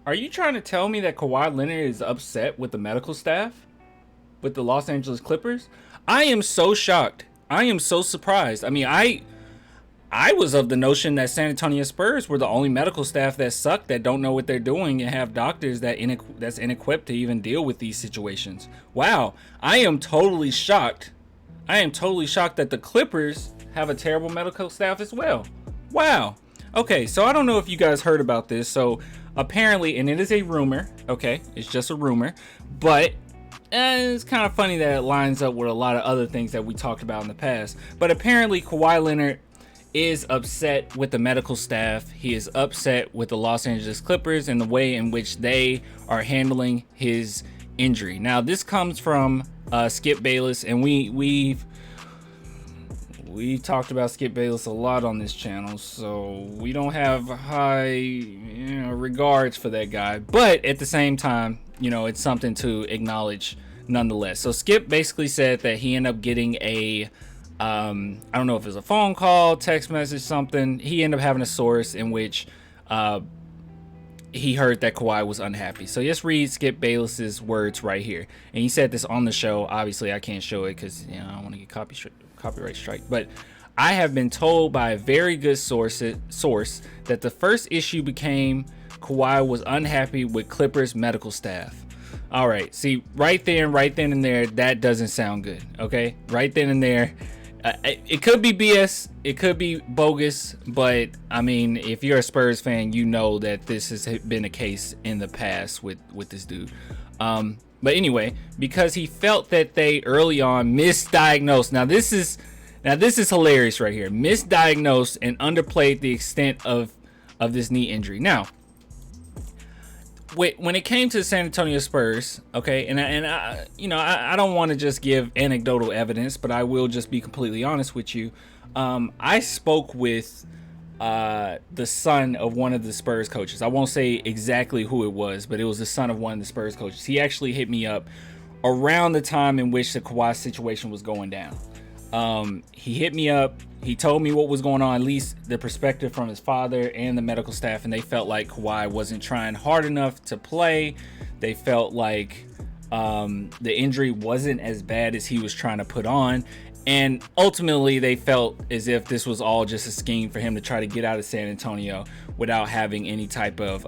Are you trying to tell me that Kawhi Leonard is upset with the medical staff with the Los Angeles Clippers? I am so shocked. I am so surprised. I mean, I was of the notion that San Antonio Spurs were the only medical staff that suck, that don't know what they're doing, and have doctors that's inequipped to even deal with these situations. Wow, I am totally shocked. I am totally shocked that the Clippers have a terrible medical staff as well. Wow. Okay, so I don't know if you guys heard about this. So apparently, and it is a rumor, okay? It's just a rumor, but it's kind of funny that it lines up with a lot of other things that we talked about in the past. But apparently, Kawhi Leonard is upset with the medical staff. He is upset with the Los Angeles Clippers and the way in which they are handling his injury. Now, this comes from Skip Bayless, and we've talked about Skip Bayless a lot on this channel, so we don't have high regards for that guy. But at the same time, it's something to acknowledge nonetheless. So Skip basically said that he ended up getting a I don't know if it was a phone call, text message, something. He ended up having a source in which he heard that Kawhi was unhappy. So just read Skip Bayless's words right here. And he said this on the show. Obviously, I can't show it because I don't want to get copyright strike. But I have been told by a very good source that the first issue became Kawhi was unhappy with Clippers medical staff. All right, see, right then and there, that doesn't sound good. Okay, right then and there. It could be BS, it could be bogus, but I mean, if you're a Spurs fan, you know that this has been a case in the past with this dude. But anyway, because he felt that they early on misdiagnosed. Now this is hilarious right here. Misdiagnosed and underplayed the extent of this knee injury. Now, when it came to the San Antonio Spurs, okay, and I don't want to just give anecdotal evidence, but I will just be completely honest with you. I spoke with the son of one of the Spurs coaches. I won't say exactly who it was, but it was the son of one of the Spurs coaches. He actually hit me up around the time in which the Kawhi situation was going down. He hit me up. He told me what was going on, at least the perspective from his father and the medical staff, and they felt like Kawhi wasn't trying hard enough to play. They felt like the injury wasn't as bad as he was trying to put on, and ultimately they felt as if this was all just a scheme for him to try to get out of San Antonio without having any type of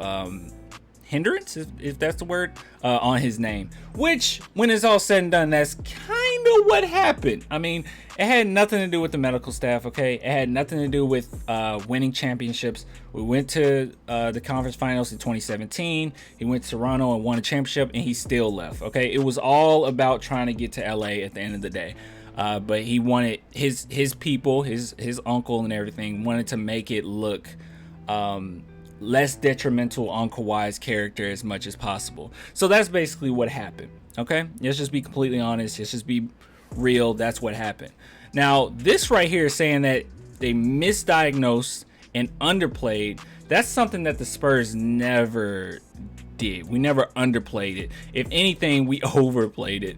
hindrance, if that's the word, on his name. Which, when it's all said and done, that's kind of what happened. I mean, it had nothing to do with the medical staff, okay? It had nothing to do with winning championships. We went to the conference finals in 2017. He went to Toronto and won a championship, and he still left, okay? It was all about trying to get to LA at the end of the day. But he wanted his people, his uncle and everything, wanted to make it look less detrimental on Kawhi's character as much as possible. So that's basically what happened, okay? Let's just be completely honest. Let's just be real. That's what happened. Now, this right here is saying that they misdiagnosed and underplayed. That's something that the Spurs never did. We never underplayed it. If anything, we overplayed it,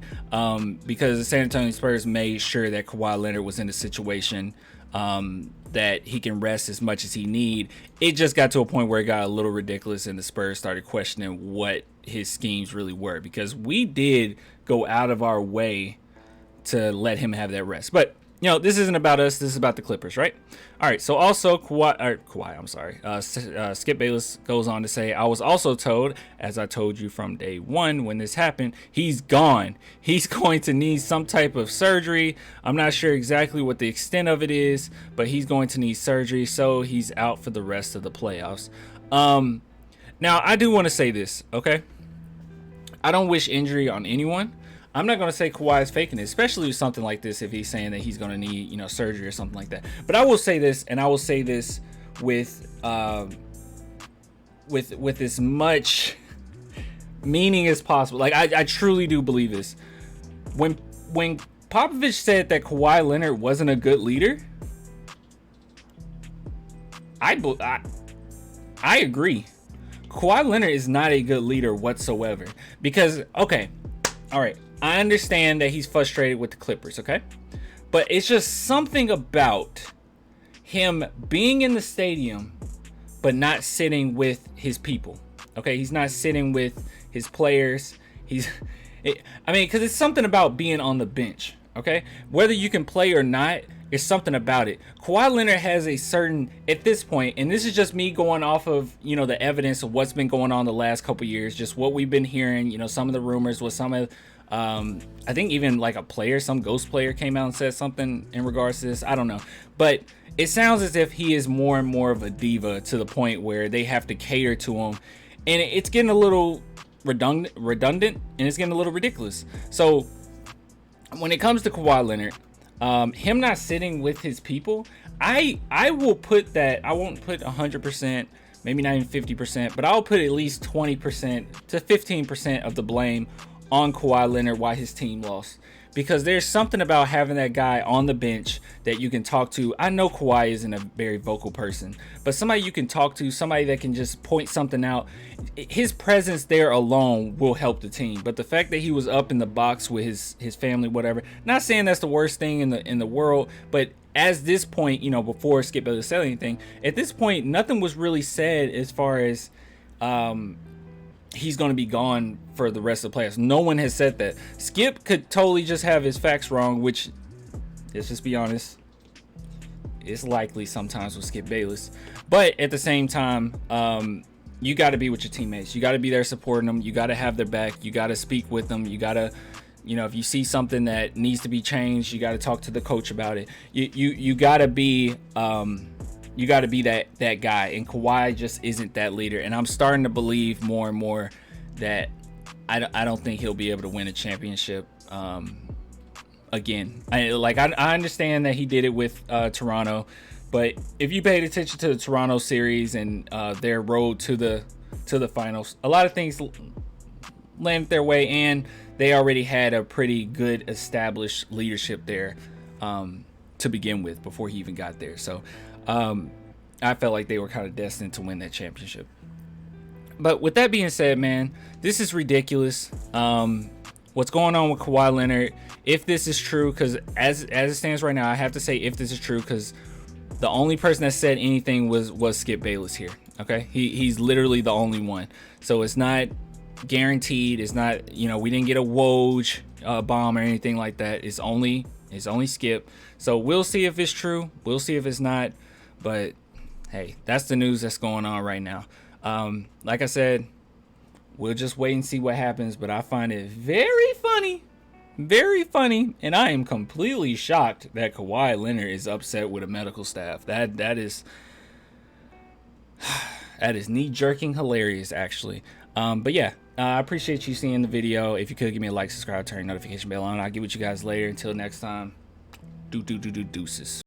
because the San Antonio Spurs made sure that Kawhi Leonard was in a situation that he can rest as much as he need. It just got to a point where it got a little ridiculous, and the Spurs started questioning what his schemes really were, because we did go out of our way to let him have that rest. But this isn't about us. This is about the Clippers, right? All right. So also Skip Bayless goes on to say, I was also told, as I told you from day one when this happened, he's gone. He's going to need some type of surgery. I'm not sure exactly what the extent of it is, but he's going to need surgery. So he's out for the rest of the playoffs. Now, I do want to say this, okay? I don't wish injury on anyone. I'm not going to say Kawhi is faking it, especially with something like this, if he's saying that he's going to need, surgery or something like that. But I will say this, and I will say this with as much meaning as possible. Like, I truly do believe this. When Popovich said that Kawhi Leonard wasn't a good leader, I agree. Kawhi Leonard is not a good leader whatsoever. Because, okay, all right, I understand that he's frustrated with the Clippers, okay? But it's just something about him being in the stadium but not sitting with his people. Okay, he's not sitting with his players. I mean, because it's something about being on the bench. Okay, whether you can play or not, there's something about it. Kawhi Leonard has a certain, at this point, and this is just me going off of, you know, the evidence of what's been going on the last couple years, just what we've been hearing, you know, some of the rumors with some of, I think even like a player, some ghost player came out and said something in regards to this. I don't know. But it sounds as if he is more and more of a diva to the point where they have to cater to him. And it's getting a little redundant and it's getting a little ridiculous. So when it comes to Kawhi Leonard, him not sitting with his people, I will put that, I won't put 100%, maybe not even 50%, but I'll put at least 20% to 15% of the blame on Kawhi Leonard why his team lost. Because there's something about having that guy on the bench that you can talk to. I know Kawhi isn't a very vocal person, but somebody you can talk to, somebody that can just point something out. His presence there alone will help the team. But the fact that he was up in the box with his family, whatever, not saying that's the worst thing in the world, but as this point, you know, before Skip Bayless said anything, at this point, nothing was really said as far as he's going to be gone for the rest of the playoffs. No one has said that. Skip could totally just have his facts wrong, which, let's just be honest, it's likely sometimes with Skip Bayless. But at the same time, you got to be with your teammates. You got to be there supporting them. You got to have their back. You got to speak with them. You got to, you know, if you see something that needs to be changed, you got to talk to the coach about it. You got to be you got to be that guy, and Kawhi just isn't that leader. And I'm starting to believe more and more that I don't think he'll be able to win a championship again. I understand that he did it with Toronto, but if you paid attention to the Toronto series and their road to the finals, a lot of things landed their way, and they already had a pretty good established leadership there to begin with before he even got there. So I felt like they were kind of destined to win that championship. But with that being said, man, this is ridiculous. What's going on with Kawhi Leonard? If this is true, because as it stands right now, I have to say if this is true, because the only person that said anything was Skip Bayless here. Okay, he's literally the only one. So it's not guaranteed. It's not, you know, we didn't get a Woj bomb or anything like that. It's only Skip. So we'll see if it's true. We'll see if it's not. But hey, that's the news that's going on right now. Like I said, we'll just wait and see what happens. But I find it very funny, and I am completely shocked that Kawhi Leonard is upset with a medical staff. That is knee-jerking hilarious, actually. But yeah, I appreciate you seeing the video. If you could give me a like, subscribe, turn your notification bell on. I'll get with you guys later. Until next time, deuces.